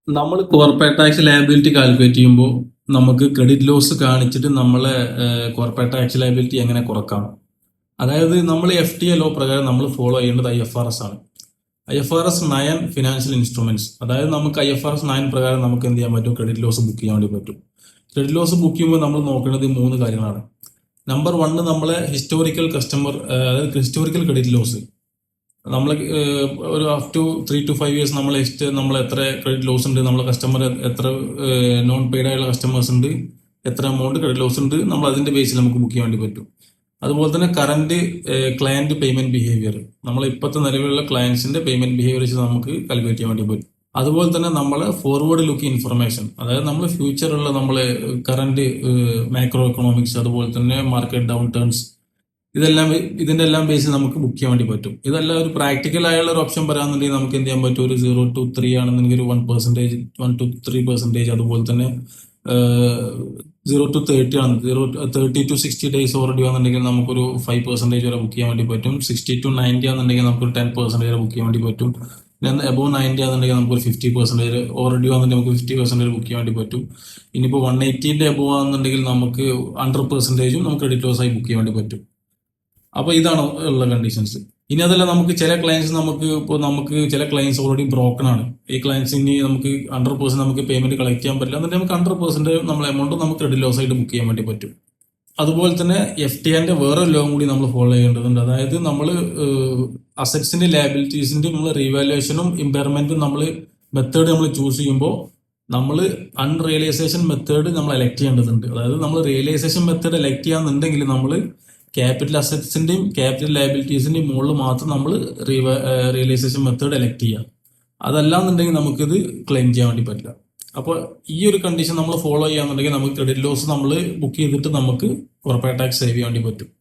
നമ്മൾ corporate tax liability calculate ചെയ്യുമ്പോൾ നമുക്ക് ക്രെഡിറ്റ് ലോസ് കാണിച്ചിട്ട് നമ്മളെ കോർപ്പറേറ്റ് ടാക്സ് ലയബിലിറ്റി എങ്ങനെ കുറക്കാം. അതായത് നമ്മൾ FTA ലോ പ്രകാരം നമ്മൾ ഫോളോ ചെയ്യേണ്ടത് IFRS ആണ്. IFRS 9 financial instruments. അതായത് നമുക്ക് IFRS 9 പ്രകാരം നമുക്ക് എന്ത് ചെയ്യാൻ പറ്റും, ക്രെഡിറ്റ് ലോസ് ബുക്ക് ചെയ്യാൻ വേണ്ടി പറ്റും. ക്രെഡിറ്റ് ലോസ് ബുക്ക് ചെയ്യുമ്പോൾ നമ്മൾ നോക്കേണ്ടത് മൂന്ന് കാര്യങ്ങളാണ്. നമ്പർ 1 നമ്മളെ ഹിസ്റ്റോറിക്കൽ കസ്റ്റമർ, അതായത് ഹിസ്റ്റോറിക്കൽ ക്രെഡിറ്റ് ലോസ്. നമ്മൾ ഒരു അപ് ടു 3 to 5 ഇയേഴ്സ് നമ്മൾ എത്ര ക്രെഡിറ്റ് ലോസ് ഉണ്ട്, നമ്മളെ കസ്റ്റമർ എത്ര നോൺ പെയ്ഡ് ആയുള്ള കസ്റ്റമേഴ്സ് ഉണ്ട്, എത്ര എമൗണ്ട് ക്രെഡിറ്റ് ലോസ് ഉണ്ട്, നമ്മൾ അതിന്റെ ബേസിൽ നമുക്ക് ബുക്ക് ചെയ്യാൻ വേണ്ടി പറ്റും. അതുപോലെ തന്നെ കറന്റ് ക്ലയന്റ് പേയ്മെന്റ് ബിഹേവിയർ, നമ്മൾ ഇപ്പോഴത്തെ നിലവിലുള്ള ക്ലയൻസിന്റെ പേയ്മെന്റ് ബിഹേവിയർ വെച്ച് നമുക്ക് കാൽക്കുലേറ്റ് ചെയ്യാൻ വേണ്ടി പറ്റും. അതുപോലെ തന്നെ നമ്മളെ ഫോർവേഡ് ലുക്ക് ഇൻഫർമേഷൻ, അതായത് നമ്മൾ ഫ്യൂച്ചറുള്ള നമ്മളെ കറന്റ് മാക്രോ എക്കണോമിക്സ്, അതുപോലെ തന്നെ മാർക്കറ്റ് ഡൗൺ ടേൺസ്, ഇതെല്ലാം ഇതിന്റെ എല്ലാം ബേസിൽ നമുക്ക് ബുക്ക് ചെയ്യാൻ വേണ്ടി പറ്റും. ഇതെല്ലാം ഒരു പ്രാക്ടിക്കൽ ആയുള്ള ഒരു ഓപ്ഷൻ പറയാന്നുണ്ടെങ്കിൽ നമുക്ക് എന്ത് ചെയ്യാൻ പറ്റും, ഒരു 0 to 3 ആണെന്നുണ്ടെങ്കിൽ ഒരു 1%, 1 to 3%. അതുപോലെ തന്നെ 0 to 30 ആണ്, 30 to 60 days ഓൾറെഡി ആണെന്നുണ്ടെങ്കിൽ നമുക്കൊരു 5% വരെ ബുക്ക് ചെയ്യാൻ വേണ്ടി പറ്റും. 60 to 90 ആണെന്നുണ്ടെങ്കിൽ നമുക്കൊരു 10% വരെ ബുക്ക് ചെയ്യാൻ വേണ്ടി പറ്റും. പിന്നെ എബോവ് 90 ആണെന്നുണ്ടെങ്കിൽ നമുക്കൊരു 50% ഓൾറെഡി ആണെന്നുണ്ടെങ്കിൽ നമുക്ക് 50% വരെ ബുക്ക് ചെയ്യാൻ വേണ്ടി പറ്റും. ഇനിയിപ്പോൾ 180ന്റെ എബോവ് ആണെന്നുണ്ടെങ്കിൽ നമുക്ക് 100%ഉം നമുക്ക് ക്രെഡിറ്റ് ലോസ് ആയി ബുക്ക് ചെയ്യാൻ വേണ്ടി പറ്റും. അപ്പൊ ഇതാണ് ഉള്ള കണ്ടീഷൻസ്. ഇനി അതല്ല, നമുക്ക് ചില ക്ലയൻസ് നമുക്ക് ചില ക്ലയൻസ് ഓൾറെഡി ബ്രോക്കൺ ആണ്. ഈ ക്ലയൻസ് ഇനി നമുക്ക് 100% നമുക്ക് പേയ്മെന്റ് കളക്ട് ചെയ്യാൻ പറ്റില്ല, എന്നിട്ട് നമുക്ക് 100% നമ്മൾ എമൗണ്ട് നമുക്ക് ക്രെഡിറ്റ് ലോസ് ആയിട്ട് ബുക്ക് ചെയ്യാൻ വേണ്ടി പറ്റും. അതുപോലെ തന്നെ FTA വേറെ ലോ കൂടി നമ്മൾ ഫോളോ ചെയ്യേണ്ടതുണ്ട്. അതായത് നമ്മൾ അസറ്റ്സിന്റെ ലയബിലിറ്റീസിന്റെ നമ്മൾ റീവാലുവേഷനും ഇമ്പയർമെന്റും നമ്മൾ മെത്തേഡ് നമ്മൾ ചൂസ് ചെയ്യുമ്പോൾ നമ്മൾ അൺറിയലൈസേഷൻ മെത്തേഡ് നമ്മൾ എലക്ട് ചെയ്യേണ്ടതുണ്ട്. അതായത് നമ്മൾ റിയലൈസേഷൻ മെത്തേഡ് എലക്ട് ചെയ്യാന്നുണ്ടെങ്കിൽ നമ്മൾ ക്യാപിറ്റൽ അസറ്റ്സിന്റെയും ക്യാപിറ്റൽ ലയബിലിറ്റീസിന്റെയും മുകളിൽ മാത്രം നമ്മൾ റിയലൈസേഷൻ മെത്തേഡ് എലക്ട് ചെയ്യാം. അതല്ലാന്നുണ്ടെങ്കിൽ നമുക്കിത് ക്ലെയിം ചെയ്യാൻ വേണ്ടി പറ്റില്ല. അപ്പോൾ ഈ ഒരു കണ്ടീഷൻ നമ്മൾ ഫോളോ ചെയ്യാന്നുണ്ടെങ്കിൽ നമുക്ക് ക്രെഡിറ്റ് ലോസ് നമ്മൾ ബുക്ക് ചെയ്തിട്ട് നമുക്ക് കോർപ്പറേറ്റ് ടാക്സ് സേവ് ചെയ്യാൻ വേണ്ടി പറ്റും.